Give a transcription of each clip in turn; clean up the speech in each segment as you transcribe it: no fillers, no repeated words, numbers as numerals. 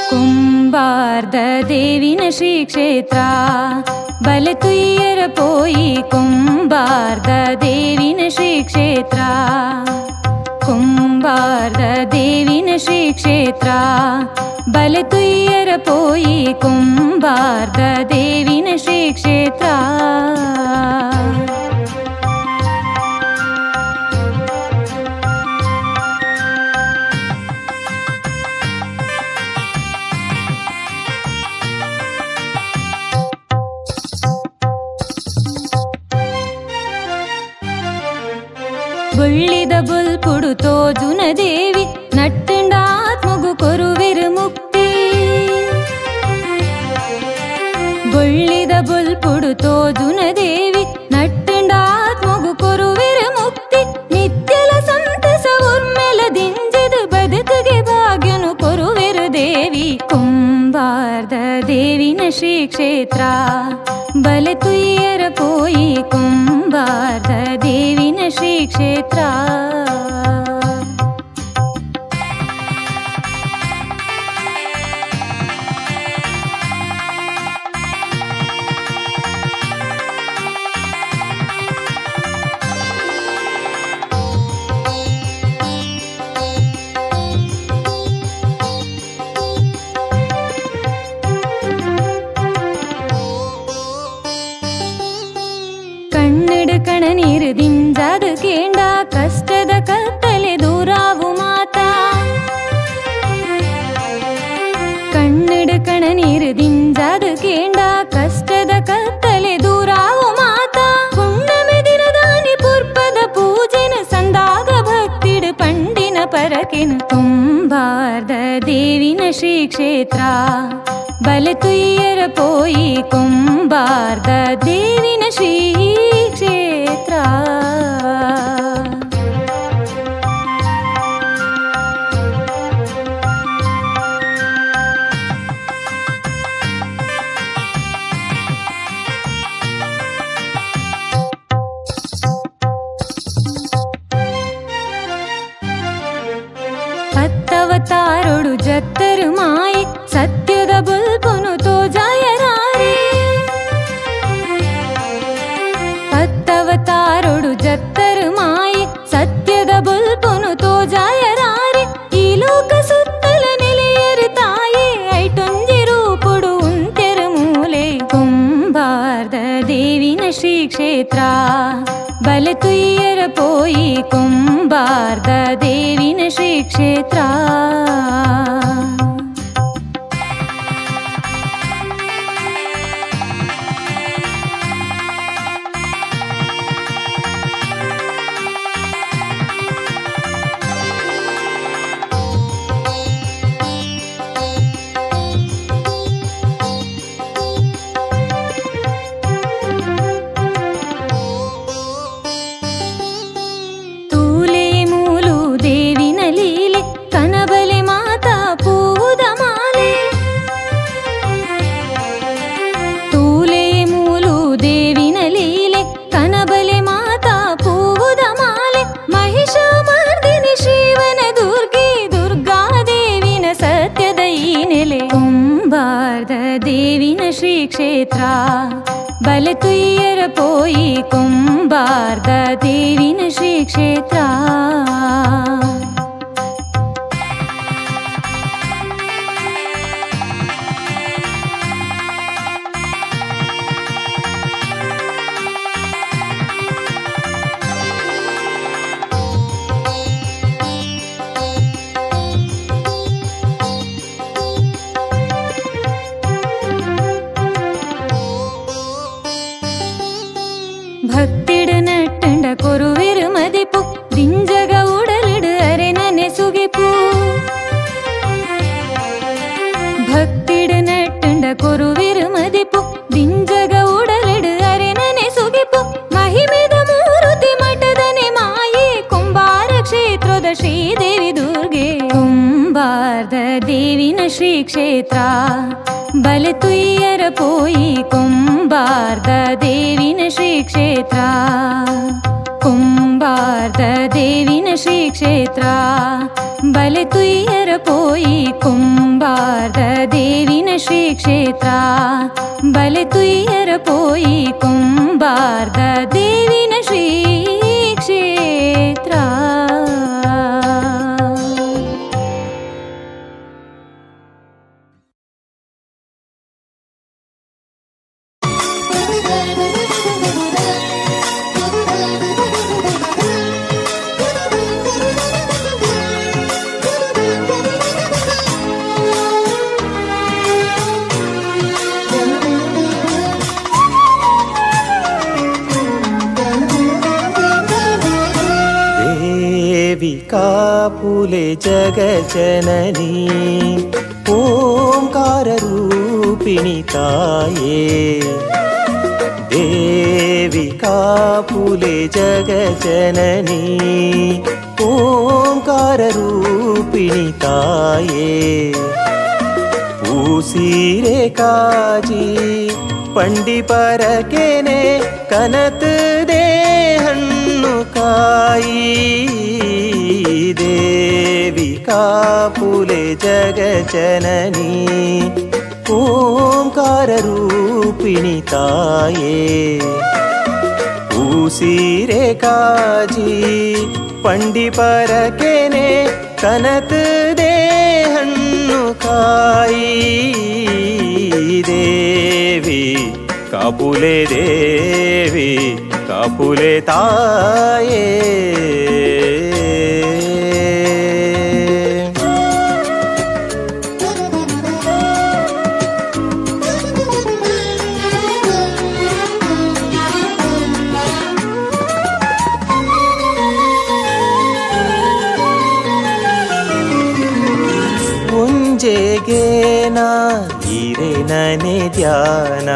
ಕುಂಬಾರ್ದ ದೇವಿನ ಶ್ರೀ ಕ್ಷೇತ್ರ ಬಲತುಯ್ಯರ ಪೋಯಿ ಕುಂಬಾರ್ದ ದೇವಿನ ಶ್ರೀ ಕ್ಷೇತ್ರ ಕುಂಬಾರ್ದ ದೇವಿನ ಶ್ರೀ ಕ್ಷೇತ್ರ ಬಲತುಯ್ಯರ ಪೋಯಿ ಕುಂಬಾರ್ದ ದೇವಿನ ಶ್ರೀ ಕ್ಷೇತ್ರ ಬುಳ್ಳಿದ ಬುಲ್ಪುಡು ತೋಜುನ ದೇವಿ ನಟ್ಟಂಡಾತ್ಮಗು ಕೊರುವಿರು ಮುಕ್ತಿ ಬುಳ್ಳಿದ ಬುಲ್ಪುಡು ತೋಜುನ ದೇವಿ ನಟ್ಟಂಡಾತ್ಮಗು ಕೊರುವಿರು ಮುಕ್ತಿ ನಿತ್ಯಲ ಸಂತಸ ಉರ್ಮೆಲ ದಿಂಜದು ಬದುಕಿಗೆ ಭಾಗ್ಯನು ಕೊರುವಿರು ದೇವಿ ಕುಂಬಾರ್ದ ದೇವಿನ ಶ್ರೀ ಕ್ಷೇತ್ರ ಬಲತುಯ್ಯರ ಪೋಯಿ ಕುಂಬಾರ್ದ ದೇವಿನ ಶ್ರೀ ಕ್ಷೇತ್ರ ಕಣ್ಣಡ ಕಣ ನೀರು ದಿಂಜಾದ ಕೇಂಡ ಕಷ್ಟದ ಕತ್ತಲೆ ದೂರಾವು ಮಾತಾ ಕಣ್ಣಡ ಕಣ ನೀರು ದಿಂಜಾದ ಕೇಂಡ ಕಷ್ಟದ ಕತ್ತಲೆ ದೂರಾವು ಮಾತಾ ಹುಣ್ಣಮೆ ದಿನದಾನಿ ಪುರ್ಪದ ಪೂಜೆನ ಸಂದಾಗ ಭಕ್ತಿಡ ಪಂಡಿನ ಪರಕೆನ ಕುಂಬಾರ್ದ ದೇವಿನ ಶ್ರೀ ಕ್ಷೇತ್ರ ಬಲತುಯ್ಯರ ಪೋಯಿ ಕುಂಬಾರ್ದ ದೇವಿನ ಶ್ರೀ ಕ್ಷೇತ್ರ ಹತ್ತವತಾರೊಡು ಜತ್ತರು ಮಾಯಿ ಸತ್ಯದ ಬುಲ್ಪುನು ತೋಜಾಯರಾರೆ ಹತ್ತವತಾರೊಡು ಜತ್ತರು ಮಾಯಿ ಸತ್ಯದ ಬುಲ್ಪುನು ತೋಜಾಯರಾರೆ ಈ ಲೋಕ ಸುತ್ತಲ ನೆಲೆಯರು ತಾಯಿ ಐಟೊಂಜಿ ರೂಪುಡು ಉಂತೆರ ಮೂಲೆ ಕುಂಬಾರ್ದ ದೇವಿನ ಶ್ರೀ ಕ್ಷೇತ್ರ ಬಲತುಯ್ಯರ ಪೋಯಿ ಕುಂಬಾರ್ದ ದೇವಿನ ಶ್ರೀ ಕ್ಷೇತ್ರ ಕುಂಬಾರ್ದ ದೇವಿನ ಶ್ರೀ ಕ್ಷೇತ್ರ ಬಲತುಯ್ಯರ ಪೋಯಿ ಕುಂಬಾರ್ದ ದೇವಿನ ಶ್ರೀ ಕ್ಷೇತ್ರ ಭಕ್ತಿಡ ನಟ್ಟಂಡ ಕೊರುವಿರು ಮದಿಪು ದಿಂಜಗ ಉಡಲಿಡು ಅರೆ ನನೆ ಸುಗಿಪು ಭಕ್ತಿಡ ನಟ್ಟಂಡ ಕೊರುವಿರು ಮದಿಪು ದಿಂಜಗ ಉಡಲಿಡು ಅರೆ ನನೆ ಸುಗಿಪು ಮಹಿಮೆದ ಮೂರುತಿ ಮಠದನೆ ಮಾಯೆ ಕುಂಬಾರ ಕ್ಷೇತ್ರದ ಶ್ರೀದೇವಿ ದುರ್ಗೆ ಕುಂಬಾರ್ದ ದೇವಿನ ಶ್ರೀ ಕ್ಷೇತ್ರ ಬಲತುಯ್ಯರ ಪೋಯಿ ಕುಂಬಾರ್ದ ದೇವಿನ ಶ್ರೀ ಕ್ಷೇತ್ರ ಕುಂಬಾರ್ದ ದೇವಿನ ಶ್ರೀ ಕ್ಷೇತ್ರ ಬಲತುಯ್ಯರ ಪೋಯಿ ಕುಂಬಾರ್ದ ಕ್ಷೇತ್ರ ಬಲೆ ತುಯ್ಯರ ಪೋಯಿ ಕೊಂಬಾರ್ದ ದೇವಿನ ಶ್ರೀ ಕ್ಷೇತ್ರ. कापुले जगजननी ओंकार रूपिणी ताये देवी कापुले जगजननी ओंकार रूपिणी ताये पूसीरे काजी पंडी परकेने कनत दे हन्नु काई देवी कापुले जगजननी ओंकार रूपिणी ताये ऊसीरे काजी पंडी परकेने कनत दे हन्नु काई देवी कापुले देवी कापुले ताये ಮುಂಜೆಗೇನಾ ಇರೆ ನನೆ ಧ್ಯಾನ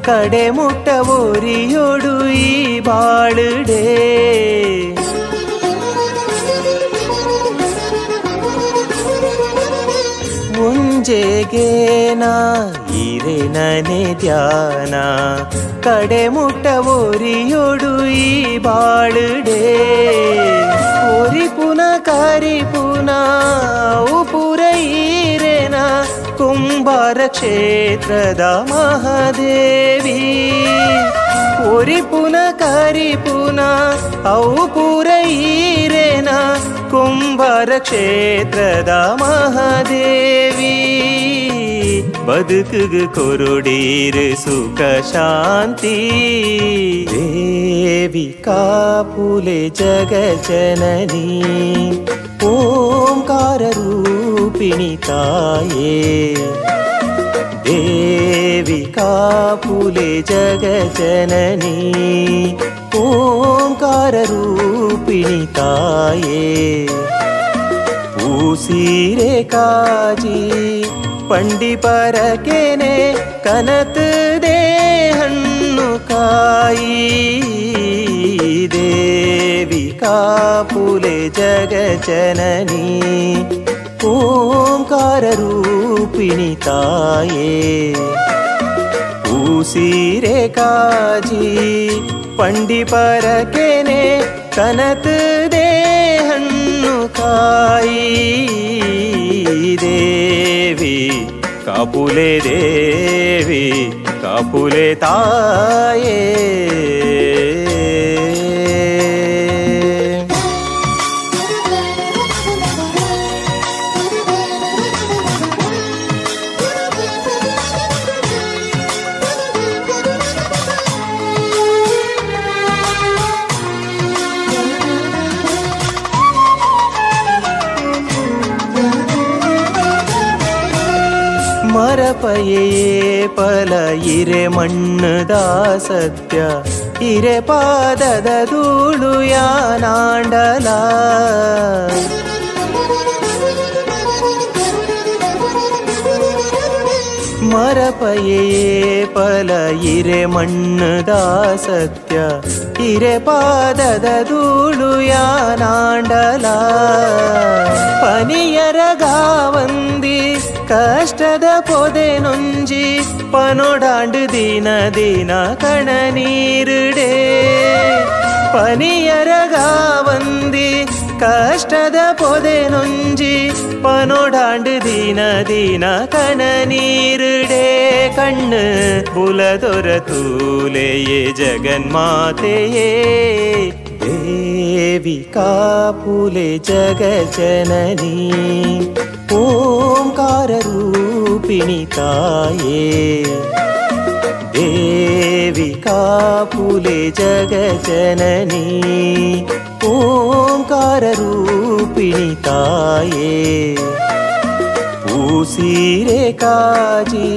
ಕಡೆ ಮುಟ್ಟ ಒರಿಯೊಡು ಈ ಬಾಳುಡೆ ಮುಂಜೆಗೇನಾ ಇರೆ ನನೆ ಧ್ಯಾನ ಕಡೆ ಮುಟ್ಟ ಒರಿಯೊಡು ಈ ಬಾಳುಡೆ ಒರಿ ಪುನ ಕರಿ ಪುನ ಉಪುರ ಈರೆನ ಕುಂಬಾರ ಕ್ಷೇತ್ರದ ಮಹಾದೇವಿ ಒರಿ ಪುನ ಕರಿ ಪುನ ಔ ಪುರ ಈರೆನ ಕುಂಬಾರ ಕ್ಷೇತ್ರದ ಮಹಾದೇವಿ ಬದುಕುಗು ಕೊರುಡೀರು ಸುಖ ಶಾಂತಿ ದೇವಿ ಕಾಪುಲೆ ಜಗಜನನಿ ಓಂಕಾರ ರೂಪಿणी ताये देवी कापुले जगजननी ओंकार रूपिणी ताये पूसीरे काजी पंडी परकेने कनत दे हन्नु काई देवी कापुले जगजननी ओंकार रूपिणी ताये पूसीरे काजी पंडी परकेने कनत दे हन्नु काई देवी कापुले देवी कापुले ताये ಮರಪಯೇ ಫಲ ಇರೆ ಮಣ್ಣದ ಸತ್ಯ ಇರೆ ಪಾದದ ಧೂಳು ಯಾನಾಂಡಲ ಮರಪಯೇ ಫಲ ಇರೆ ಮಣ್ಣದ ಸತ್ಯ ಇರೆ ಪಾದದ ಧೂಳು ಯಾನಾಂಡಲ ಪನಿಯರ ಗಾವಂದಿ ಕಷ್ಟದ ಪೊದೆ ನೊಂಜಿ ಪನೊಡಾಂಡು ದಿನ ದಿನ ಕಣ ನೀರುಡೆ ಪನಿಯರ ಗಾವಂದಿ ಕಷ್ಟದ ಪೊದೆ ನೊಂಜಿ ಪನೋಡಾಂಡು ದಿನ ದಿನ ಕಣ ನೀರುಡೆ ಕಣ್ಣು ಬುಲದೊರ ತೂಲೆಯೇ ಜಗನ್ಮಾತೆಯೇ ದೇವಿ ಕಾಪುಲೆ ಜಗಜನನಿ ಓಂಕಾರ ರೂಪಿಣಿ ತಾಯೇ ದೇವಿ ಕಾಪುಲೆ ಜಗಜನನಿ ಓಂಕಾರ ರೂಪಿಣಿ ತಾಯೇ ಪೂಸೀರೆ ಕಾಜಿ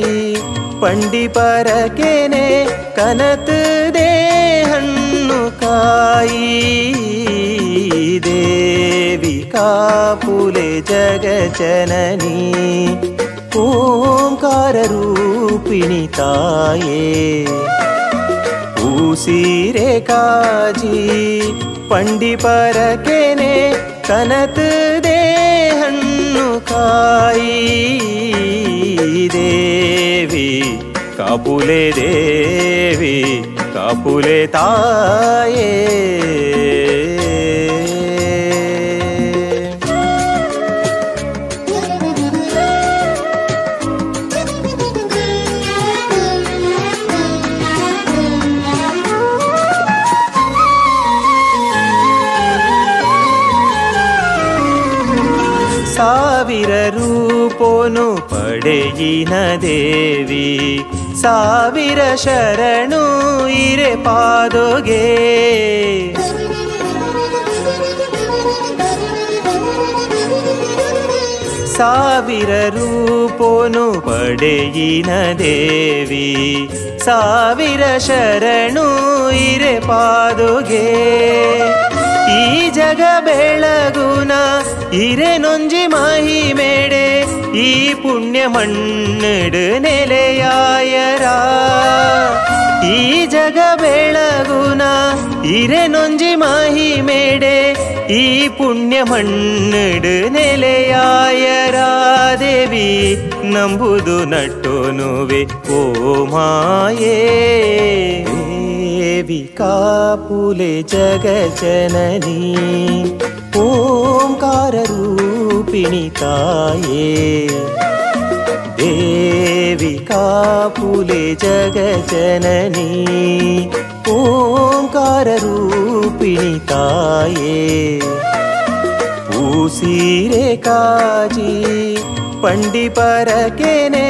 ಪಂಡಿ ಪರಕೆನೆ ಕನತ ದೇಹಣ್ಣು ಕಾಯಿ ದೇವಿ ಕಾಪುಲೆ ಜಗಜನನಿ ಓಂಕಾರ ರೂಪಿಣಿ ತಾಯೇ ಪೂಸೀರೆ ಕಾಜಿ ಪಂಡಿ ಪರಕೆನೆ ಕನತ ದೇಹಣ್ಣು ಕಾಯಿ ದೇವಿ ಕಾಪುಲೆ ದೇವಿ ಕಾಪುಲೆ ತಾಯೇ ಸಾವಿರ ರೂಪೋನು ಪಡೆಯಿನ ದೇವಿ ಸಾವಿರ ಶರಣು ಇರೆ ಪಾದೊಗೆ ಸಾವಿರ ರೂಪೋನು ಪಡೆಯಿನ ದೇವಿ ಸಾವಿರ ಶರಣು ಇರೆ ಪಾದೊಗೆ ಈ ಜಗ ಬೆಳಗುನ ಇರೆ ನೊಂಜಿ ಮಹಿಮೇಡೆ ಈ ಪುಣ್ಯ ಮಣ್ಣಡು ನೆಲೆಯಾಯರ ಈ ಜಗ ಬೆಳಗುನ ಇರೆ ನೊಂಜಿ ಮಹಿಮೇಡೆ ಈ ಪುಣ್ಯ ಮಣ್ಣಡು ನೆಲೆಯಾಯರ ದೇವಿ ನಂಬುದು ನಟ್ಟೋನುವೆ ಓ ಮಾಯೇ ದೇವಿ ಕಾಪುಲೆ ಜಗಜನನಿ ಓಂಕಾರ ರೂಪಿಣಿ ತಾಯೇ ದೇವಿ ಕಾಪುಲೆ ಜಗಜನನಿ ಓಂಕಾರ ರೂಪಿಣಿ ತಾಯೇ ಪೂಸೀರೆ ಕಾಜಿ ಪಂಡಿ ಪರಕೆನೆ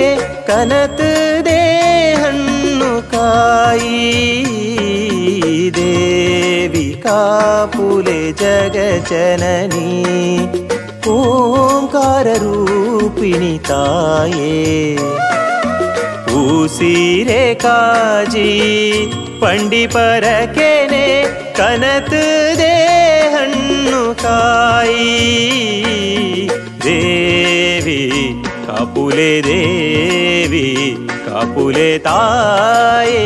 ಕನತ ದೇಹಣ್ಣು ಕಾಯಿ ದೇವಿ ಕಾಪುಲೆ ಜಗಜನನಿ ಓಂಕಾರ ರೂಪಿಣಿ ತಾಯೇ ಪೂಸೀರೆ ಕಾಜಿ ಪಂಡಿ ಪರಕೆನೆ ಕನತ ದೇಹಣ್ಣು ಕಾಯಿ ದೇವಿ ಕಾಪುಲೆ ದೇವಿ ಕಾಪುಲೆ ತಾಯೇ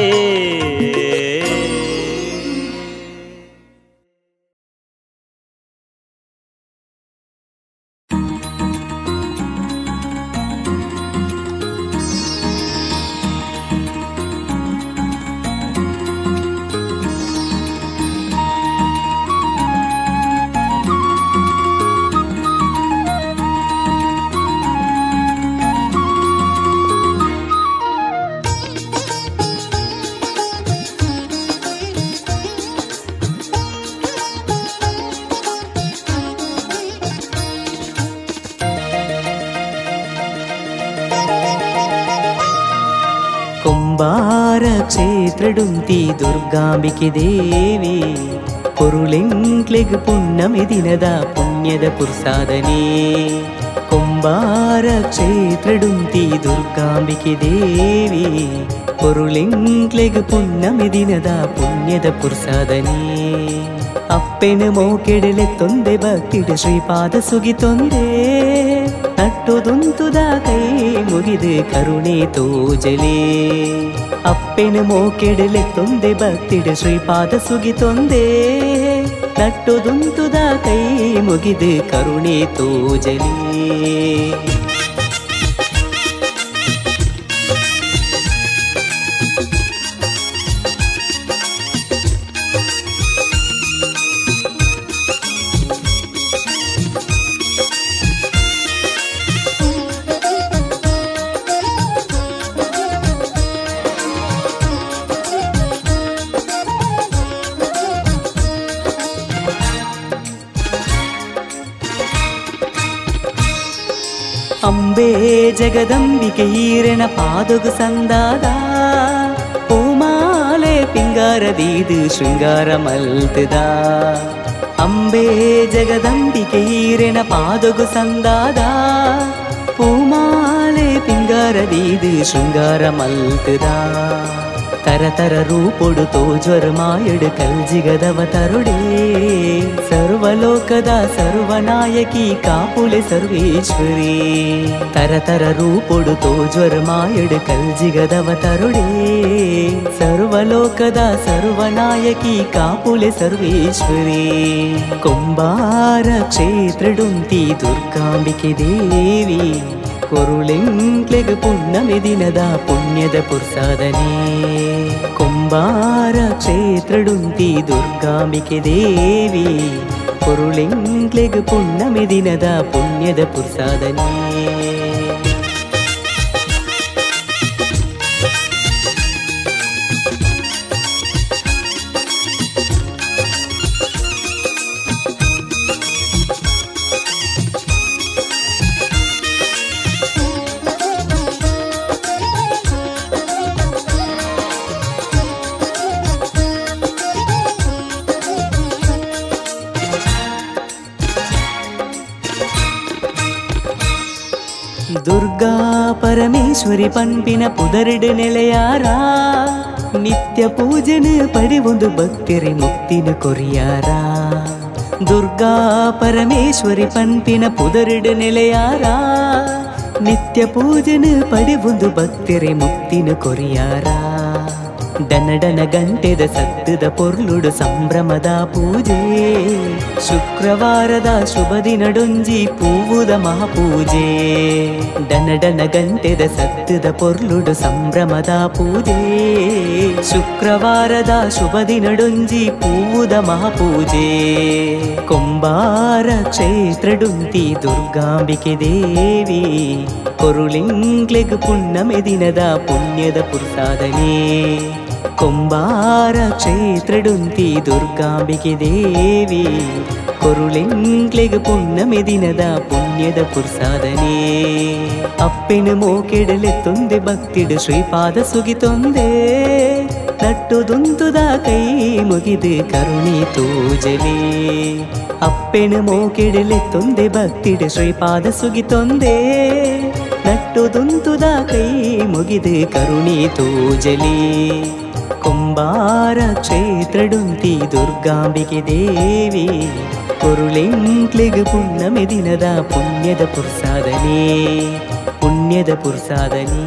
ಕುಂಬಾರ ಕ್ಷೇತ್ರಡುಂತಿ ದುರ್ಗಾಂಬಿಕೆ ದೇವಿ ಪೊರುಳೆಂಕ್ಲೆಗ್ ಪುಣ್ಣಮಿ ದಿನದ ಪುಣ್ಯದ ಪುರ್ಸಾದನೆ ಕುಂಬಾರ ಕ್ಷೇತ್ರಡುಂತಿ ದುರ್ಗಾಂಬಿಕೆ ದೇವಿ ಪೊರುಳೆಂಕ್ಲೆಗ್ ಪುಣ್ಣಮಿ ದಿನದ ಪುಣ್ಯದ ಪುರ್ಸಾದನೆ ಅಪ್ಪೆನ ಮೋಕೆಡಲೆ ತೊಂದೆ ಭಕ್ತಿಡ ಶ್ರೀಪಾದ ಸುಗಿತೊಂದೆ ನಟ್ಟುದುಂತುದ ಕೈ ಮುಗಿದು ಕರುಣೆ ತೋಜಲೆ ಅಪ್ಪೆನ ಮೋಕೆಡಲೆ ತೊಂದೆ ಭಕ್ತಿಡ ಶ್ರೀಪಾದ ಸುಗಿತೊಂದೆ ನಟ್ಟುದುಂತುದ ಕೈ ಮುಗಿದು ಕರುಣೆ ತೋಜಲೆ ಜಗದಂಬಿಕೆ ಈರೆನ ಪಾದೊಗು ಸಂದಾದ ಪೂಮಾಲೆ ಪಿಂಗಾರದೀದು ಶೃಂಗಾರ ಮಲ್ತದ ಅಂಬೆ ಜಗದಂಬಿಕೆ ಈರೆನ ಪಾದೊಗು ಸಂದಾದ ಪೂಮಾಲೆ ಪಿಂಗಾರದೀದು ಶೃಂಗಾರ ಮಲ್ತದ ತರತರ ರೂಪೊಡು ತೋಜ್ವರ ಮಾಯಡು ಕಲ್ಜಿಗದವ ತರುಡೇ ಸರ್ವಲೋಕದ ಸರ್ವನಾಯಕಿ ಕಾಪುಲೆ ಸರ್ವೇಶ್ವರಿ ತರತರ ರೂಪೊಡು ತೋಜ್ವರ ಮಾಯಡು ಕಲ್ಜಿಗದವ ತರುಡೇ ಸರ್ವಲೋಕದ ಸರ್ವನಾಯಕಿ ಕಾಪುಲೆ ಸರ್ವೇಶ್ವರಿ ಕುಂಬಾರ ಕ್ಷೇತ್ರಡುಂತಿ ದುರ್ಗಾಂಬಿಕೆ ದೇವಿ ಕೊರುಳೆಂಕ್ಲೆಗ ಪುಣ್ಣಮೆ ದಿನದ ಪುಣ್ಯದ ಪುರ್ಸಾದನೆ ಕುಂಬಾರ ಕ್ಷೇತ್ರಡುಂತಿ ದುರ್ಗಾಂಬಿಕೆ ದೇವಿ ಕೊರುಳೆಂಕ್ಲೆಗ ಪುಣ್ಣಮೆ ದಿನದ ಪುಣ್ಯದ ಪುರ್ಸಾದನೆ ದುರ್ಗಾ ಪರಮೇಶ್ವರಿ ಪಂಪಿನ ಪುದರಿಡು ನೆಲೆಯಾರ ನಿತ್ಯ ಪೂಜನ ಪಡಿ ಒಂದು ಭಕ್ತಿರಿ ಮುಕ್ತಿನ ಕೊರಿಯಾರ ದುರ್ಗಾ ಪರಮೇಶ್ವರಿ ಪಂಪಿನ ಪುದರಿಡು ನೆಲೆಯಾರ ನಿತ್ಯ ಪೂಜನ ಪಡಿ ಒಂದು ಭಕ್ತಿರಿ ಮುಕ್ತಿನ ಕೊರಿಯಾರ ಡನಡನ ಗಂಟೆದ ಸತ್ತದ ಪೊರ್ಲುಡು ಸಂಭ್ರಮದ ಪೂಜೆ ಶುಕ್ರವಾರದ ಶುಭ ದಿನಡೊಂಜಿ ಪೂವುದ ಮಹಾಪೂಜೆ ಡನಡನ ಗಂಟೆದ ಸತ್ತದ ಪೊರ್ಲುಡು ಸಂಭ್ರಮದ ಪೂಜೆ ಶುಕ್ರವಾರದ ಶುಭ ದಿನಡೊಂಜಿ ಪೂವುದ ಮಹಾಪೂಜೆ ಕುಂಬಾರ ಕ್ಷೇತ್ರಡುಂತಿ ದುರ್ಗಾಂಬಿಕೆ ದೇವಿ ಕೊರುಳಿಂಗ್ಲೆಗ್ ಪುಣ್ಣಮೆ ದಿನದ ಪುಣ್ಯದ ಪುರ್ಸಾದನೆ ಕುಂಬಾರ ಕ್ಷೇತ್ರಡುಂತಿ ದುರ್ಗಾಂಬಿಕೆ ದೇವಿ ಕೊರುಳೆಂಕ್ಲೆಗ್ ಪುಣ್ಣಮೆ ದಿನದ ಪುಣ್ಯದ ಪುರ್ಸಾದನೆ ಅಪ್ಪೆನ ಮೋಕೆಡಲೆತ್ತೊಂದೆ ಭಕ್ತಿಡು ಶ್ರೀಪಾದ ಸುಗಿತೊಂದೆ ನಟ್ಟುದುಂತುದ ಕೈ ಮುಗಿದು ಕರುಣಿ ತೂಜಲಿ ಅಪ್ಪೆನ ಮೋಕೆಡಲೆತ್ತೊಂದೆ ಭಕ್ತಿಡು ಶ್ರೀಪಾದ ಸುಗಿತೊಂದೆ ನಟ್ಟುದುಂತುದ ಕೈ ಮುಗಿದು ಕರುಣಿ ತೂಜಲಿ ಕುಂಬಾರ ಕ್ಷೇತ್ರಡುಂತಿ ದುರ್ಗಾಂಬಿಕೆ ದೇವಿ ಕೊರುಳೆಂಕ್ಲೆಗ್ ಪುಣ್ಣಮೆ ದಿನದ ಪುಣ್ಯದ ಪುರ್ಸಾದನೆ ಪುಣ್ಯದ ಪುರ್ಸಾದನೆ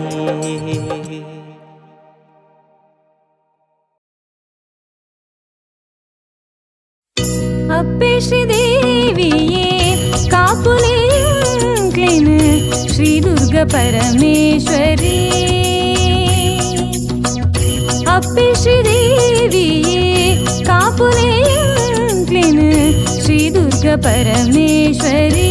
ಅಪ್ಪೆ ಶ್ರೀದೇವಿಯೇ ಕಾಪುಲೆಂಕ್ಲೆನ್ ಶ್ರೀ ದುರ್ಗ ಪರಮೇಶ್ವರಿ ಅಪ್ಪೆ ಶ್ರೀದೇವಿಯೇ ಕಾಪುಲೆಂಕ್ಲೆನ್ ಶ್ರೀ ದುರ್ಗ ಪರಮೇಶ್ವರಿ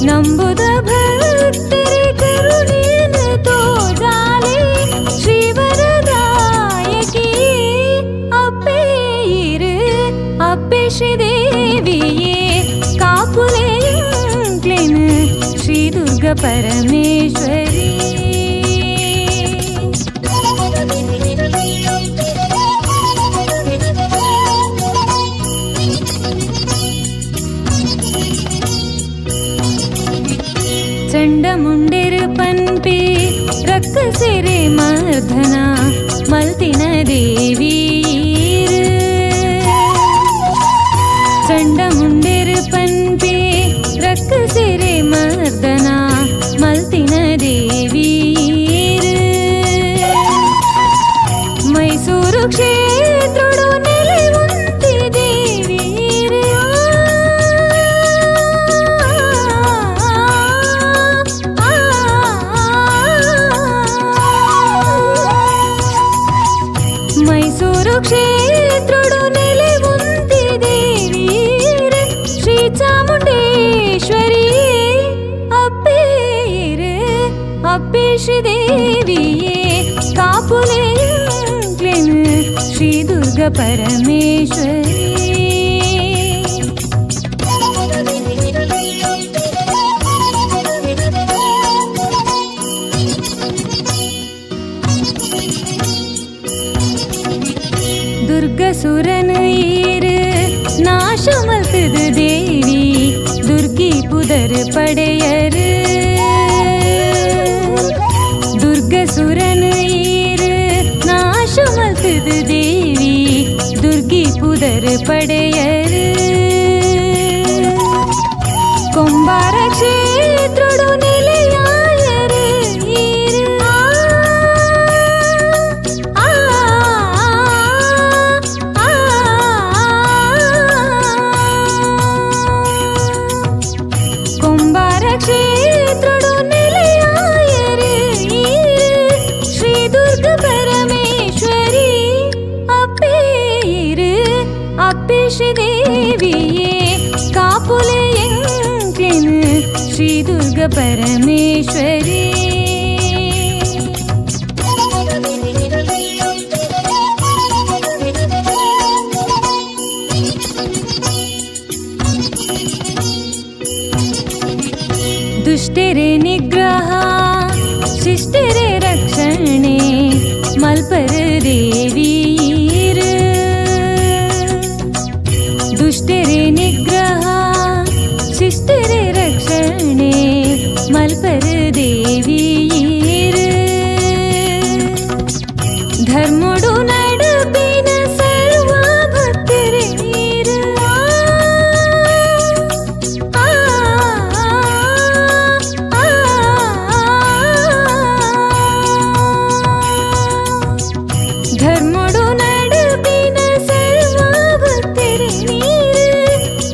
ನಂಬುದ ಭಕ್ತರಿ ಕರುಣೆನ ತೋಜಾಲೆ ಶ್ರೀವರದಾಯಕಿ ಅಪ್ಪೆ ಇರು ಅಪ್ಪೆ ಶ್ರೀದೇವಿಯೇ ಕಾಪುಲೆಂಕ್ಲೆನ್ ಶ್ರೀ ದುರ್ಗ ಪರಮೇಶ್ವರಿ ಚಂಡಮುಂಡೆರು ಪನ್ಪಿ ರಕ್ಕಸಿರೆ ಮರ್ಧನ ಮಲ್ತಿನ ದೇವೀರು ಚಂಡಮುಂಡೆರು ಪನ್ಪಿ ರಕ್ಕಸಿರೆ ಮರ್ದನ ಮಲ್ತಿನ ದೇವೀರು ಮೈಸೂರು ಕ್ಷೇತ್ರಡು ನೆಲೆಯುಂತಿ ದೇವೀರು ಮೈಸೂರು ಕ್ಷೇತ್ರಡು ನೆಲೆಯುಂತಿ ದೇವೀರು ಶ್ರೀ ಚಾಮುಂಡೇಶ್ವರಿ ಅಪ್ಪೇರು ಅಪ್ಪೆ ಶ್ರೀದೇವಿಯೇ ಕಾಪುಲೆಂಕ್ಲೆನ್ ಶ್ರೀ ದುರ್ಗ ಪರಮೇಶ್ವರಿ श्रीदुर्ग परमेश्वरी दुष्टेरे निग्रह शिष्टेरे रक्षणे मल्पर देवीर दुष्टेरे निग्रह शिष्टेरे रक्षणे मल्पर देवीर धर्मोडु नडपिन सर्व भक्तरे नीर धर्मोडु नडपिन सर्व भक्तरे नीर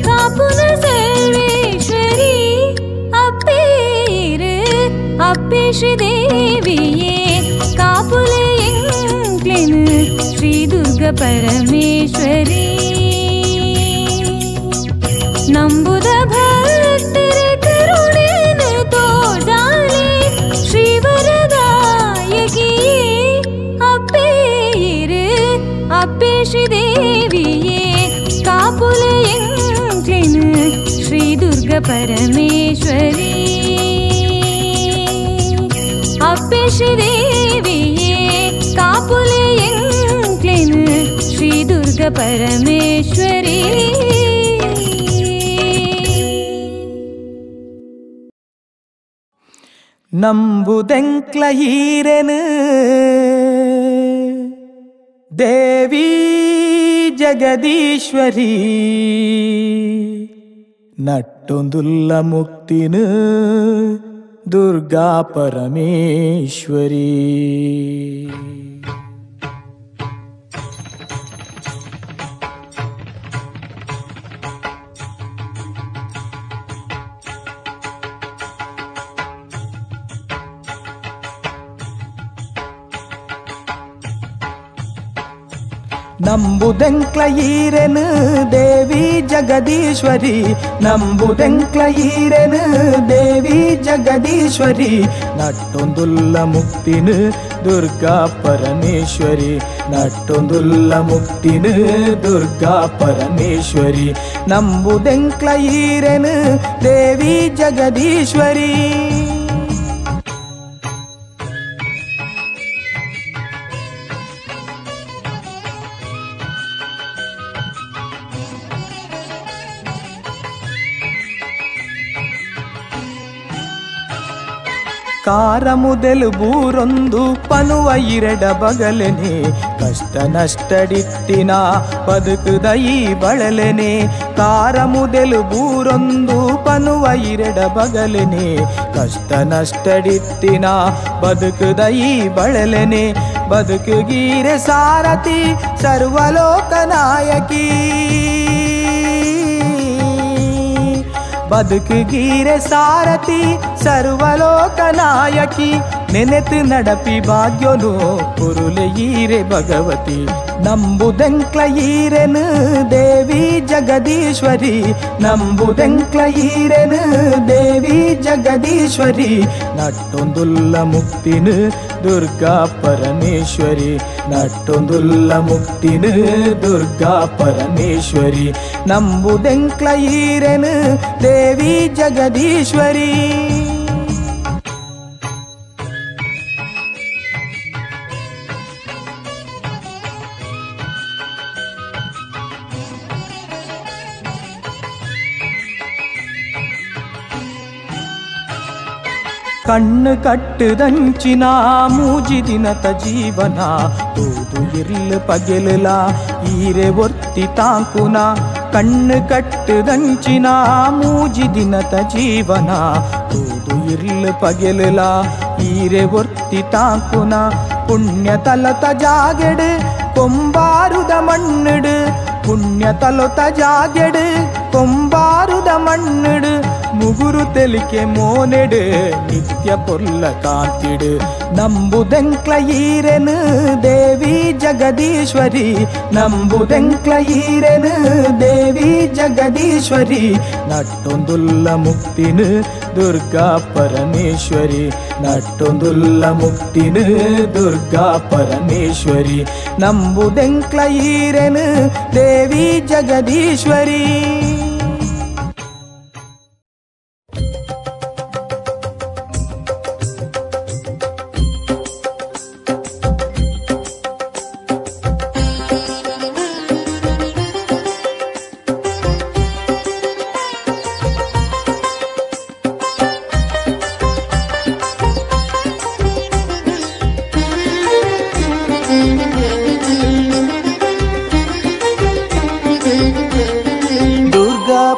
कापुन सर्वेश्वरी अप्पेर अप्पे श्रीदेविये कापुले ಎಂಕ್ಲೆನ್ ಶ್ರೀದುರ್ಗ ಪರಮೇಶ್ವರಿ ನಂಬುದ ಭಕ್ತರ ಕರುಣೆನು ತೋಜಾಲೆ ಶ್ರೀವರದಾಯಕಿಯೇ ಅಪ್ಪೇರು ಅಪ್ಪೆ ಶ್ರೀದೇವಿಯೇ ಕಾಪುಲೆ ಎಂಕ್ಲೆನ್ ಶ್ರೀದುರ್ಗ ಪರಮೇಶ್ವರಿ ಅಪ್ಪೆ ಶ್ರೀದೇವಿಯೇ ಕಾಪುಲೆ ಎಂಕ್ಲೆನ್ ಶ್ರೀದುರ್ಗ ಪರಮೇಶ್ವರಿ ನಂಬುದೆಂಕ್ಲ ಈರೆನು ದೇವಿ ಜಗದೀಶ್ವರಿ ನಟ್ಟೊಂದುಲ್ಲ ಮುಕ್ತಿನು ದುರ್ಗಾ ಪರಮೇಶ್ವರಿ ನಂಬುದೆಂಕ್ಲ ಈರೆನು ದೇವಿ ಜಗದೀಶ್ವರಿ ನಂಬುದೆಂಕ್ಲ ಈರೆನು ದೇವಿ ಜಗದೀಶ್ವರಿ ನಟ್ಟೊಂದುಲ್ಲ ಮುಕ್ತಿನು ದುರ್ಗಾ ಪರಮೇಶ್ವರಿ ನಟ್ಟೊಂದುಲ್ಲ ಮುಕ್ತಿನು ದುರ್ಗಾ ಪರಮೇಶ್ವರಿ ನಂಬುದೆಂಕ್ಲ ಈರೆನು ದೇವಿ ಜಗದೀಶ್ವರಿ ಕಾರಮುದೆಲು ಬೂರೊಂದು ಪನುವ ಇರಡ ಬಗಲೆನೆ ಕಷ್ಟ ನಷ್ಟಡಿತ್ತಿನ ಬದುಕುದ ಈ ಬಳಲೆನೆ ಕಾರಮುದೆಲು ಬೂರೊಂದು ಪನುವ ಇರಡ ಬಗಲೆನೆ ಕಷ್ಟ ನಷ್ಟಡಿತ್ತಿನ ಬದುಕುದ ಈ ಬಳಲೆನೆ ಬದುಕುಗೀರೆ ಸಾರಥಿ ಸರ್ವಲೋಕ ನಾಯಕಿ ಬದುಕುಗೀರೆ ಸಾರಥಿ ಸರ್ವಲೋಕ ನಾಯಕಿ ನೆನೆತು ನಡಪಿ ಭಾಗ್ಯನು ಪುರುಲೆ ಈರೆ ಭಗವತಿ ನಂಬುದೆಂಕ್ಲ ಈರೆನು ದೇವಿ ಜಗದೀಶ್ವರಿ ನಂಬುದೆಂಕ್ಲ ಈರೆನು ದೇವಿ ಜಗದೀಶ್ವರಿ ನಟ್ಟೊಂದುಲ್ಲ ಮುಕ್ತಿನು ದುರ್ಗಾ ಪರಮೇಶ್ವರಿ ನಟ್ಟೊಂದುಲ್ಲ ಮುಕ್ತಿನು ದುರ್ಗಾ ಪರಮೇಶ್ವರಿ ನಂಬುದೆಂಕ್ಲ ಈರೆನು ದೇವಿ ಜಗದೀಶ್ವರಿ ಕಣ್ಣು ಕಟ್ಟದಂಚಿನ ಮೂಜಿ ದಿನತ ಜೀವನ ತೂದು ಇರ್ಲು ಪಗೆಲಲ ಈರೆ ಒರ್ತಿ ತಾಂಕುನ ಕಣ್ಣು ಕಟ್ಟದಂಚಿನ ಮೂಜಿ ದಿನತ ಜೀವನ ತೂದು ಇರ್ಲು ಪಗೆಲಲ ಈರೆ ಒರ್ತಿ ತಾಂಕುನ ಪುಣ್ಯ ತಲತ ಜಾಗೆಡು ಕೊಂಬಾರುದ ಮಣ್ಣುಡು ಪುಣ್ಯ ತಲತ ಜಾಗೆಡು ಕೊಂಬಾರುದ ಮಣ್ಣುಡು ಮುಗುರು ತೆಲಿಕೆ ಮೋನೆಡು ನಿತ್ಯ ಪೊರ್ಲ ಕಾಂತಿಡು ನಂಬುದೆಂಕ್ಲ ಈರೆನು ದೇವಿ ಜಗದೀಶ್ವರಿ ನಂಬುದೆಂಕ್ಲ ಈರೆನು ದೇವಿ ಜಗದೀಶ್ವರಿ ನಟ್ಟೊಂದುಲ್ಲ ಮುಕ್ತಿನು ದುರ್ಗಾ ಪರಮೇಶ್ವರಿ ನಟ್ಟೊಂದುಲ್ಲ ಮುಕ್ತಿನು ದುರ್ಗಾ ಪರಮೇಶ್ವರಿ ನಂಬುದೆಂಕ್ಲ ಈರೆನು ದೇವಿ ಜಗದೀಶ್ವರಿ.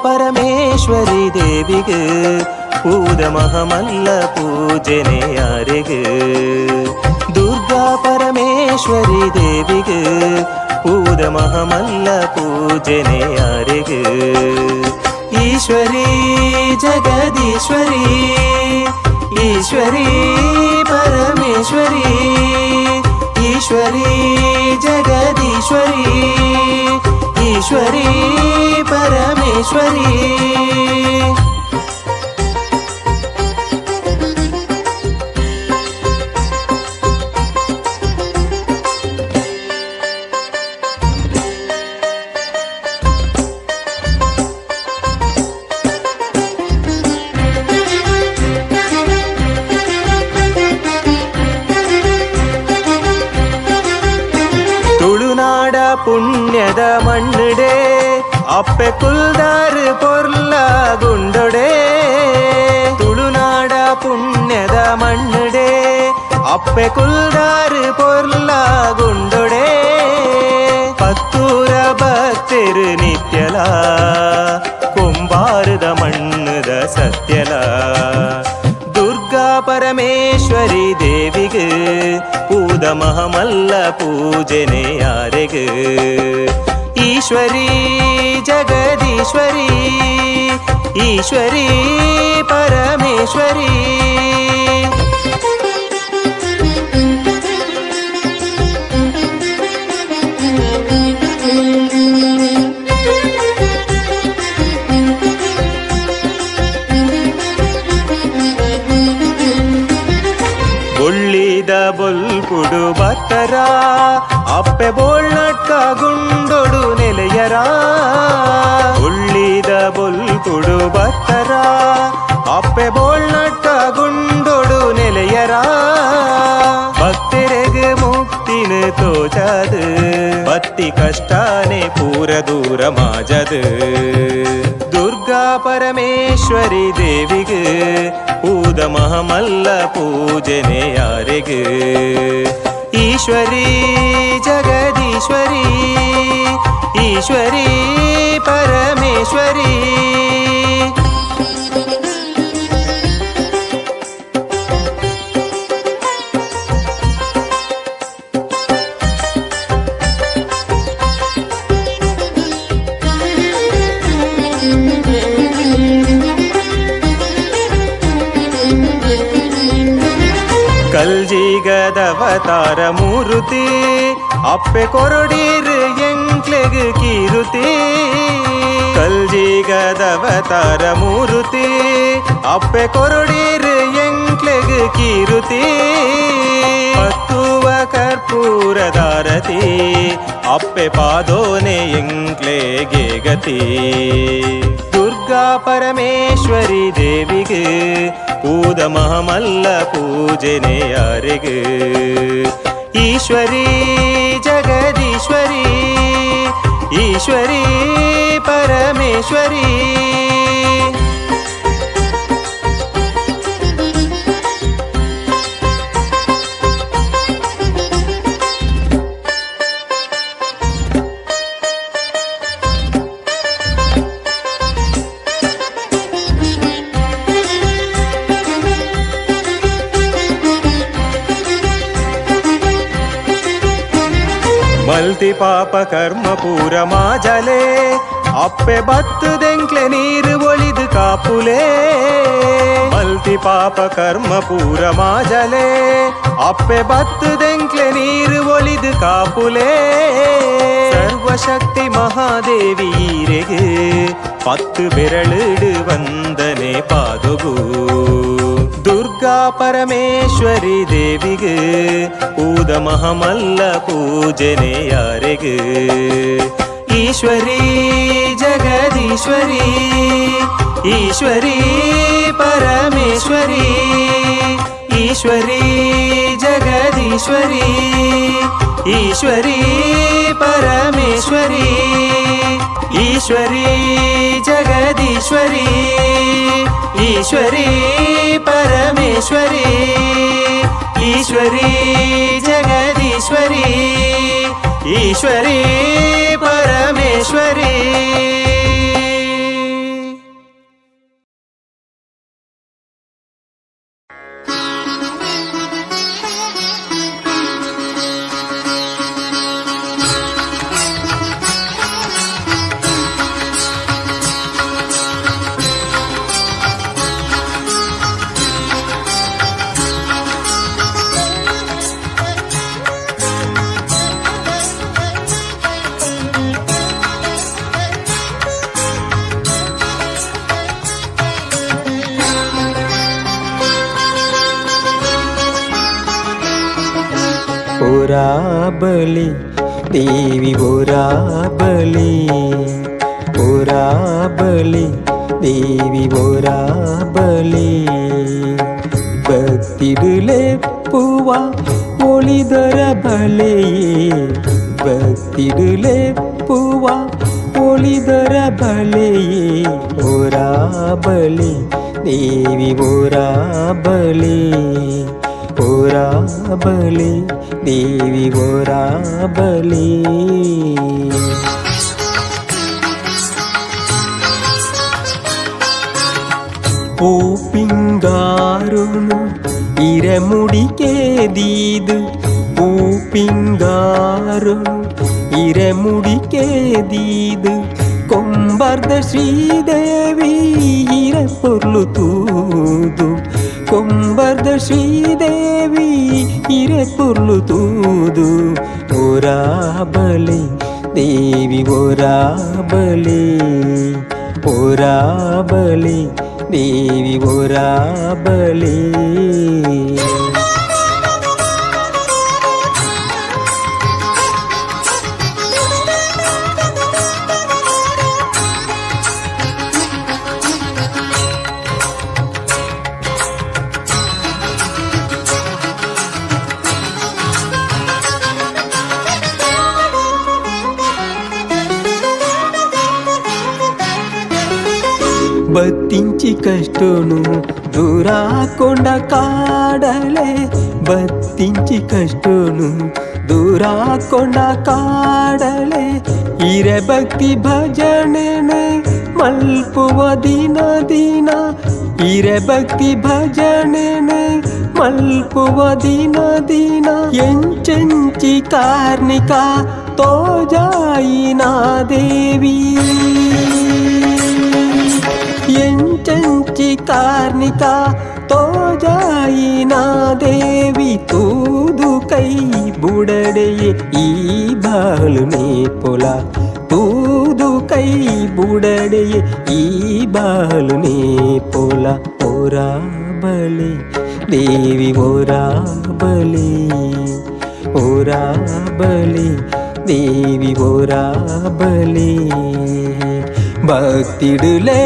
ಪರಮೇಶ್ವರಿ ದೇವಿಗೆ ಪೂದ ಮಹಮಲ್ಲ ಪೂಜನೆ ಯಾರಿಗೆ ದುರ್ಗಾ ಪರಮೇಶ್ವರಿ ದೇವಿಗೆ ಪೂದ ಮಹಮಲ್ಲ ಪೂಜನೆ ಯಾರಿಗೆ ಈಶ್ವರಿ ಜಗದೀಶ್ವರಿ ಈಶ್ವರಿ ಪರಮೇಶ್ವರಿ ಈಶ್ವರಿ ಜಗದೀಶ್ವರಿ ಈಶ್ವರಿ ಪರಮೇಶ್ವರಿ. ತುಳುನಾಡ ಪುಣ್ಯದ ಮಣ್ಣುಡೆ ಅಪ್ಪೆ ಕುಲ್ದಾರ್ ಪೊರ್ಲ ಗುಂಡೊಡೆ ತುಳುನಾಡ ಪುಣ್ಯದ ಮಣ್ಣುಡೆ ಅಪ್ಪೆ ಕುಲ್ದಾರ್ ಪೊರ್ಲ ಗುಂಡೊಡೆ ಪತ್ತೂರ ಬತ್ತಿರು ನಿತ್ಯಲ ಕುಂಬಾರದ ಮಣ್ಣದ ಸತ್ಯಲ ದುರ್ಗಾ ಪರಮೇಶ್ವರಿ ದೇವಿಗೆ ಪೂದ ಮಹಮಲ್ಲ ಪೂಜನೆ ಯಾರಿಗೆ ಈಶ್ವರಿ ಜಗದೀಶ್ವರಿ ಈಶ್ವರಿ ಪರಮೇಶ್ವರಿ. ಒಳ್ಳಿದ ಬೊಲ್ಪುಡು ಬತ್ತರ ಅಪ್ಪೆ ಬೋಳ್ನಟ್ಕ ಗುಂಡೊಡು ನೆಲೆಯರ ಒಳ್ಳಿದ ಬೊಲ್ಪುಡು ಬತ್ತರ ಅಪ್ಪೆ ಬೋಳ್ನಟ್ಕ ಗುಂಡೊಡು ನೆಲೆಯರ ಭಕ್ತರೆಗೆ ಮುಕ್ತಿನ ತೋಜದು ಬತ್ತಿ ಕಷ್ಟಾನೆ ಪೂರ ದೂರ ಮಾಜದು ದುರ್ಗಾ ಪರಮೇಶ್ವರಿ ದೇವಿಗೆ ಪೂದ ಮಹಮಲ್ಲ ಪೂಜನೆ ಯಾರಿಗೆ ಈಶ್ವರಿ ಜಗದೀಶ್ವರಿ ಈಶ್ವರಿ ಪರಮೇಶ್ವರಿ. ಕಲ್ಜಿಗದವತಾರ ಮೂರುತಿ ಅಪ್ಪೆ ಕೊರಡೀರ್ ಎಂಕ್ಲೆಗ್ ಕೀರುತಿ ಕಲ್ಜಿಗದವತಾರ ಮೂರುತಿ ಅಪ್ಪೆ ಕೊರಡೀರ್ ಎಂಕ್ಲೆಗ್ ಕೀರುತಿ ಹತ್ತುವ ಕರ್ಪೂರದಾರತಿ ಅಪ್ಪೆ ಪಾದೋನೆ ಎಂಕ್ಲೆಗೆ ಗತಿ ದುರ್ಗಾ ಪರಮೇಶ್ವರಿ ದೇವಿಗೆ ಪೂದ ಮಹಮಲ್ಲ ಪೂಜನೆ ಯಾರಿಗೆ ಈಶ್ವರಿ ಜಗದೀಶ್ವರಿ ಈಶ್ವರಿ ಪರಮೇಶ್ವರಿ. ಮಲ್ತಿ ಪಾಪ ಕರ್ಮ ಪೂರ ಮಾಜಲೆ ಅಪ್ಪೆ ಬತ್ತದೆಂಕ್ಲೆ ನೀರು ಒಳಿದು ಕಾಪುಲೆ ಮಲ್ತಿ ಪಾಪ ಕರ್ಮ ಪೂರ ಮಾಜಲೆ ಅಪ್ಪೆ ಬತ್ತದೆಂಕ್ಲೆ ನೀರು ಒಳಿದು ಕಾಪುಲೆ ಸರ್ವಶಕ್ತಿ ಮಹಾದೇವಿ ಈರೆಗೆ 10 ಬೆರಳಿಡು ವಂದನೆ ಪಾದೊಗು ದುರ್ಗಾ ಪರಮೇಶ್ವರಿ ದೇವಿಗೆ ಊದ ಮಹಾಮಲ್ಲ ಪೂಜನೆ ಯಾರೆಗೆ ಈಶ್ವರಿ ಜಗದೀಶ್ವರಿ ಈಶ್ವರಿ ಪರಮೇಶ್ವರಿ ಈಶ್ವರಿ ಜಗದೀಶ್ವರಿ ಈಶ್ವರಿ ಪರಮೇಶ್ವರಿ ಈಶ್ವರಿ ಜಗದೀಶ್ವರಿ ಈಶ್ವರಿ ಪರಮೇಶ್ವರಿ ಈಶ್ವರಿ ಜಗದೀಶ್ವರಿ ಈಶ್ವರಿ ಪರಮೇಶ್ವರಿ ಓರಾಬಲಿ ದೇವಿ ಓರಾಬಲಿ ಓರಾಬಲಿ ದೇವಿ ಓರಾಬಲಿ ಭಕ್ತಿಡುಲೆ ಪೂವ ಒಳಿದರ ಬಲೆಯೇ ಭಕ್ತಿಡುಲೆ ಪೂವ ಒಳಿದರ ಬಲೆಯೇ ಓರಾಬಲಿ ದೇವಿ ಓರಾಬಲಿ ಓರಾಬಲಿ ದೇವಿ ಓರಾಬಲಿ പൂപ്പിങ്കാരുന്നു ഇരമുടിക്കേതീത് പൂപ്പിങ്കാരുന്നു ഇരമുടിക്കേതീത് കൊമ്പർദ ശ്രീദേവി ഇരപ്പൊർಲು തൂതു കൊമ്പർದ ಶ್ರೀದೇವಿ ಇರೆಪುರ್ಲು ತೂದು ಓರಾಬಲಿ ದೇವಿ ಓರಾಬಲಿ ಓರಾಬಲಿ ದೇವಿ ಓರಾಬಲಿ బత్తించి కష్టను దూరాకొండ కాడలే బత్తించి కష్టను దూరాకొండ కాడలే ఇరే భక్తి భజననే మల్పువ ದಿನ ದಿನ ಇರೆ ಭಕ್ತಿ ಭಜನನೆ ಮಲ್ಪುವ ದಿನ ದಿನ ಎಂಚೆಂಚಿ ಕಾರ್ಣಿಕ ತೋಜಾಯಿನ ದೇವಿ ಎಂಚಂಚಿ ಕಾರ್ಣಿಕ ತೋಜಾಯಿನ ದೇವಿ ತೂದು ಕೈ ಬುಡಡೆಯೇ ಈ ಬಾಳುನೆ ಪೊಲ ತೂದು ಕೈ ಬುಡಡೆಯೇ ಈ ಬಾಳುನೆ ಪೊಲ ಓರಾಬಲಿ ದೇವಿ ಓರಾಬಲಿ ಓರಾಬಲಿ ದೇವಿ ಓರಾಬಲಿ ಭಕ್ತಿಡುಲೆ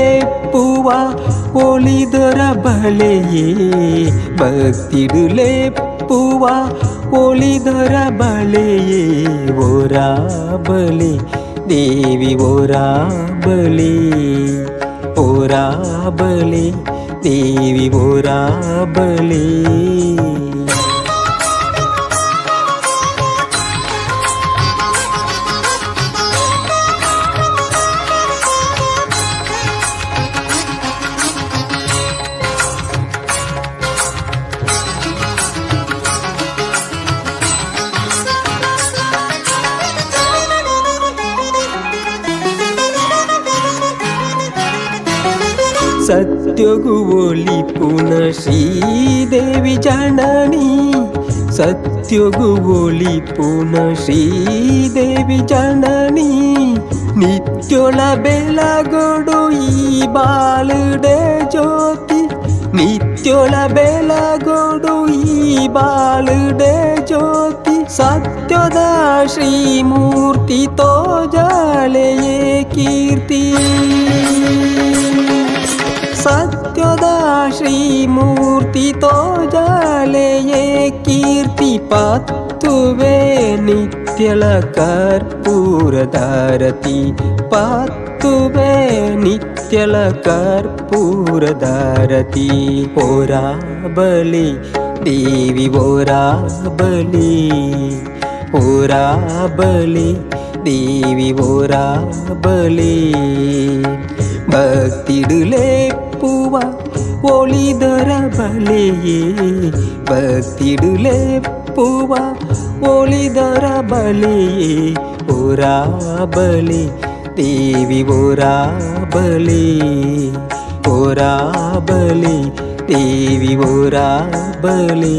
ಪೂವ ಒಳಿದರ ಬಲೆಯೇ ಭಕ್ತಿಡುಲೆ ಪೂವ ಒಳಿದರ ಬಲೆಯೇ ಓರಾಬಲಿ ದೇವಿ ಓರಾಬಲಿ ಓರಾಬಲಿ ದೇವಿ ಓರಾಬಲಿ ಸತ್ಯಗು ಒಲಿಪುನ ಶ್ರೀದೇವಿ ಜನನಿ ಸತ್ಯಗು ಒಲಿಪುನ ಶ್ರೀದೇವಿ ಜನನಿ ನಿತ್ಯೊಳ ಬೆಳಗೊಡು ಈ ಬಾಳುಡೆ ಜ್ಯೋತಿ ನಿತ್ಯೊಳ ಬೆಳಗೊಡು ಈ ಬಾಳುಡೆ ಜ್ಯೋತಿ ಸತ್ಯದ ಶ್ರೀಮೂರ್ತಿ ತೋಜಳೆಯೇ ಕೀರ್ತಿ ಸತ್ಯದ ಶ್ರೀಮೂರ್ತಿ ತೋಜಳೆಯೇ ಕೀರ್ತಿ ಪತ್ತುವೆ ನಿತ್ಯಳ ಕರ್ಪೂರದಾರತಿ ಪತ್ತುವೆ ನಿತ್ಯಳ ಕರ್ಪೂರದಾರತಿ ಓರಾ ಬಲಿ ದೇವಿ ಓರಾ ಬಲಿ ಓರಾ ಬಲಿ ದೇವಿ ಓರಾ ಬಲಿ ಭಕ್ತಿಡುಲೆ ಪೂವ ಒಳಿದರ ಬಲೆಯೇ ಭಕ್ತಿಡುಲೆ ಪೂವ ಒಳಿದರ ಬಲೆಯೇ ಓರಾ ಬಲಿ ದೇವಿ ಓರಾ ಬಲಿ ಓರಾ ಬಲಿ ದೇವಿ ಓರಾ ಬಲಿ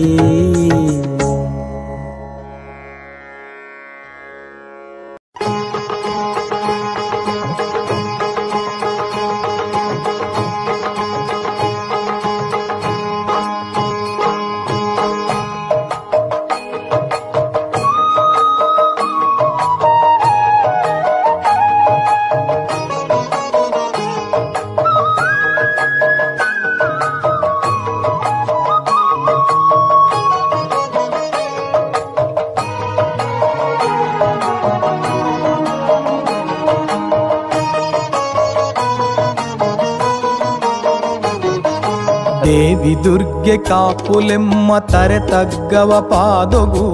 ದೇವಿ ದುರ್ಗೆ ಕಾಪುಲೆಮ್ಮ ತರೆ ತಗ್ಗವ ಪಾದೊಗು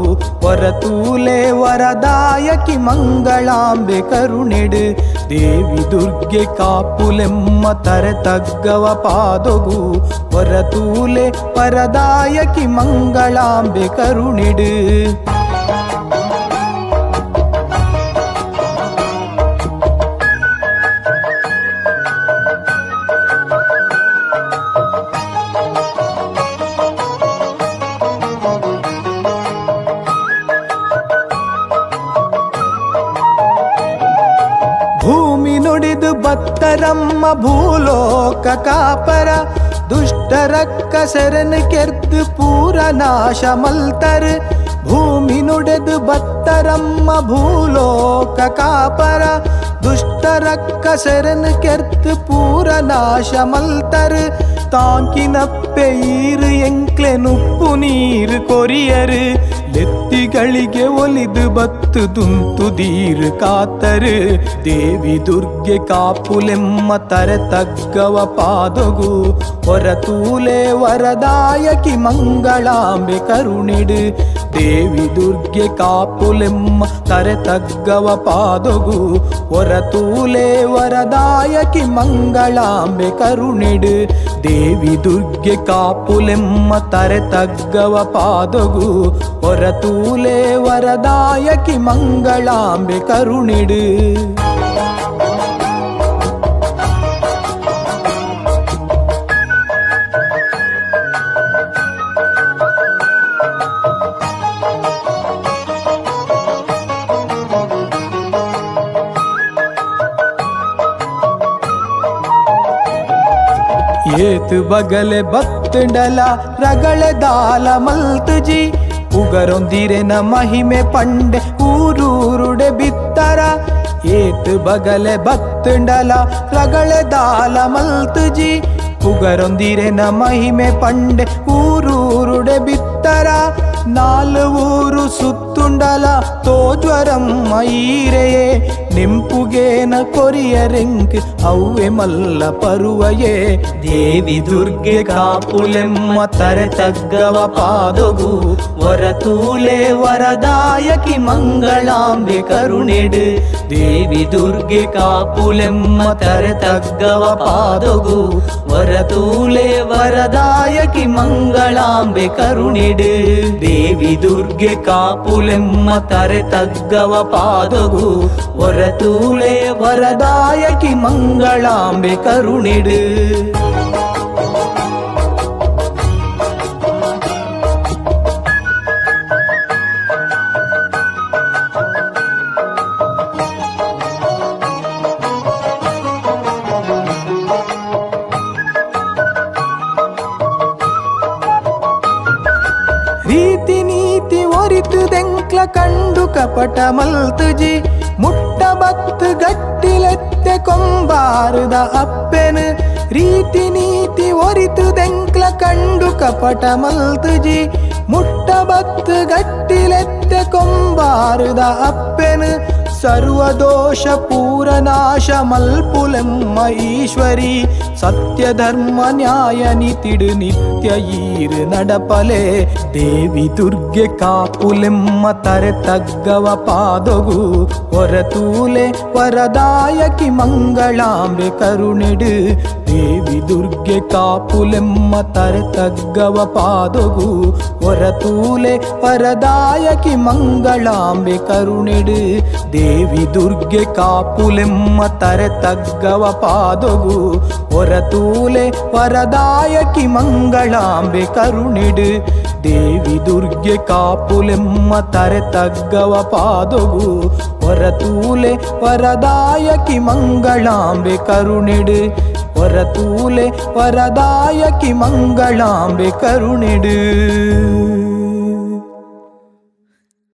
ವರತೂಲೆ ವರದಾಯಕಿ ಮಂಗಳಾಂಬೆ ಕರುಣೆಡು ದೇವಿ ದುರ್ಗೆ ಕಾಪುಲೆಮ್ಮ ತರೆ ತಗ್ಗವ ಪಾದೊಗು ವರತೂಲೆ ವರದಾಯಕಿ ಮಂಗಳಾಂಬೆ ಕರುಣೆಡು ಬತ್ತರಮ್ಮ ಭೂಲೋಕ ಕಾಪರ ದುಷ್ಟರಕ್ಕ ಸೆರನ್ ಕೆರ್ದು ಪೂರ ನಾಶ ಮಲ್ತರ್ ಭೂಮಿ ನುಡೆದು ಬತ್ತರಮ್ಮ ಭೂಲೋಕ ಕಾಪರ ದುಷ್ಟರಕ್ಕ ಸೆರನ್ ಕೆರ್ದು ಪೂರ ನಾಶ ಮಲ್ತರ್ ತಾಂಕಿನಪ್ಪೆ ಈರು ಎಂಕ್ಲೆ ನುಪ್ಪು ನೀರು ಕೊರಿಯರು ಲೆತ್ತಿಗಳಿಗೆ ಒಲಿದು ಬತ್ತು ದುಂತು ದೀರು ಕಾತರು ದೇವಿ ದುರ್ಗೆ ಕಾಪುಲೆಮ್ಮ ತರೆ ತಗ್ಗವ ಪಾದೊಗು ಹೊರತೂಲೆ ವರದಾಯಕಿ ಮಂಗಳಾಂಬೆ ಕರುಣೆಡು ದೇವಿ ದುರ್ಗೆ ಕಾಪುಲೆಮ್ಮ ತರೆ ತಗ್ಗವ ಪಾದೊಗು ಹೊರತೂಲೆ ವರದಾಯಕಿ ಮಂಗಳಾಂಬೆ ಕರುಣೆಡು ದೇವಿ ದುರ್ಗೆ ಕಾಪುಲೆಮ್ಮ ತರೆ ತಗ್ಗವ ಪಾದೊಗು ಹೊರತೂಲೆ ವರದಾಯಕಿ ಮಂಗಳಾಂಬೆ ಕರುಣೆಡು ಏತು ಬಗಲೆ ಬತ್ತುಂಡಲ ರಗಳೆ ದಾಲ ಮಲ್ತುಜಿ ಉಗರೊಂದಿರೆನ ಮಹಿಮೆ ಪಂಡೆ ಊರೂರುಡೆ ಬಿತ್ತರ ಏತು ಬಗಲೆ ಬತ್ತುಂಡಲ ರಗಳೆ ದಾಲ ಮಲ್ತುಜಿ ಉಗರೊಂದಿರೆನ ಮಹಿಮೆ ಪಂಡೆ ಊರೂರುಡೆ ಬಿತ್ತರ ನಾಲು ಊರು ಸುತ್ತುಂಡಲ ತೋಜ್ವರಮ್ಮ ಈರೆಯೇ ನಿಂಪುಗೇನ ಕೊರಿಯರೆಂಕ್ ಅವ್ವೆ ಮಲ್ಲ ಪರುವಯೇ ದೇವಿ ದುರ್ಗೆ ಕಾಪುಲೆಮ್ಮ ತರೆ ತಗ್ಗವ ಪಾದೊಗು ವರತೂಲೆ ವರದಾಯಕಿ ಮಂಗಳಾಂಬೆ ಕರುಣೆಡು ದೇವಿ ದುರ್ಗೆ ಕಾಪುಲೆಮ್ಮ ತರೆ ತಗ್ಗವ ಪಾದೊಗು ವರತೂಲೆ ವರದಾಯಕಿ ಮಂಗಳಾಂಬೆ ಕರುಣೆಡು ದೇವಿ ದುರ್ಗೆ ಕಾಪುಲೆಮ್ಮ ತರೆ ತಗ್ಗವ ಪಾದೊಗು ವರತೂಲೆ ವರದಾಯಕಿ ಮಂಗಳಾಂಬೆ ಕರುಣೆಡು ದೆಂಕ್ಲ ಕಂಡು ಕಪಟ ಮಲ್ತುಜಿ ಮುಟ್ಟ ಬತ್ತು ಗಟ್ಟಿಲೆತ್ತೆ ಕೊಂಬಾರದ ಅಪ್ಪೆನು ರೀತಿ ನೀತಿ ಒರಿತು ದೆಂಕ್ಲ ಕಂಡು ಕಪಟ ಮಲ್ತುಜಿ ಮುಟ್ಟ ಬತ್ತು ಗಟ್ಟಿಲೆತ್ತೆ ಕೊಂಬಾರದ ಅಪ್ಪೆನು ಸರ್ವದೋಷ ಪೂರನಾಶ ಮಲ್ಪುಲೆಮ್ಮ ಈಶ್ವರಿ ಸತ್ಯ ಧರ್ಮ ನ್ಯಾಯ ನಿತಿಡು ನಿತ್ಯ ಈರು ನಡಪಲೆ ದೇವಿ ದುರ್ಗೆ ಕಾಪುಲೆಮ್ಮ ತರೆ ತಗ್ಗವ ಪಾದೊಗು ಹೊರತೂಲೆ ವರದಾಯಕಿ ಮಂಗಳಾಂಬೆ ಕರುಣೆಡು ದೇವಿ ದುರ್ಗೆ ಕಾಪುಲೆಮ್ಮ ತರೆ ತಗ್ಗವ ಪಾದೊಗು ಹೊರತೂಲೆ ವರದಾಯಕಿ ಮಂಗಳಾಂಬೆ ಕರುಣೆಡು ದೇವಿ ದುರ್ಗೆ ಕಾಪುಲೆಮ್ಮ ತರೆ ತಗ್ಗವ ಪಾದೊಗು ಹೊರತೂಲೆ ವರದಾಯಕಿ ಮಂಗಳಾಂಬೆ ಕರುಣೆಡು ದೇವಿ ದುರ್ಗೆ ಕಾಪುಲೆಮ್ಮ ತರೆ ತಗ್ಗವ ಪಾದೊಗು ಹೊರತೂಲೆ ವರದಾಯಕಿ ಮಂಗಳಾಂಬೆ ಕರುಣೆಡು ಹೊರತೂಲೆ ವರದಾಯಕಿ ಮಂಗಳಾಂಬೆ ಕರುಣೆಡು.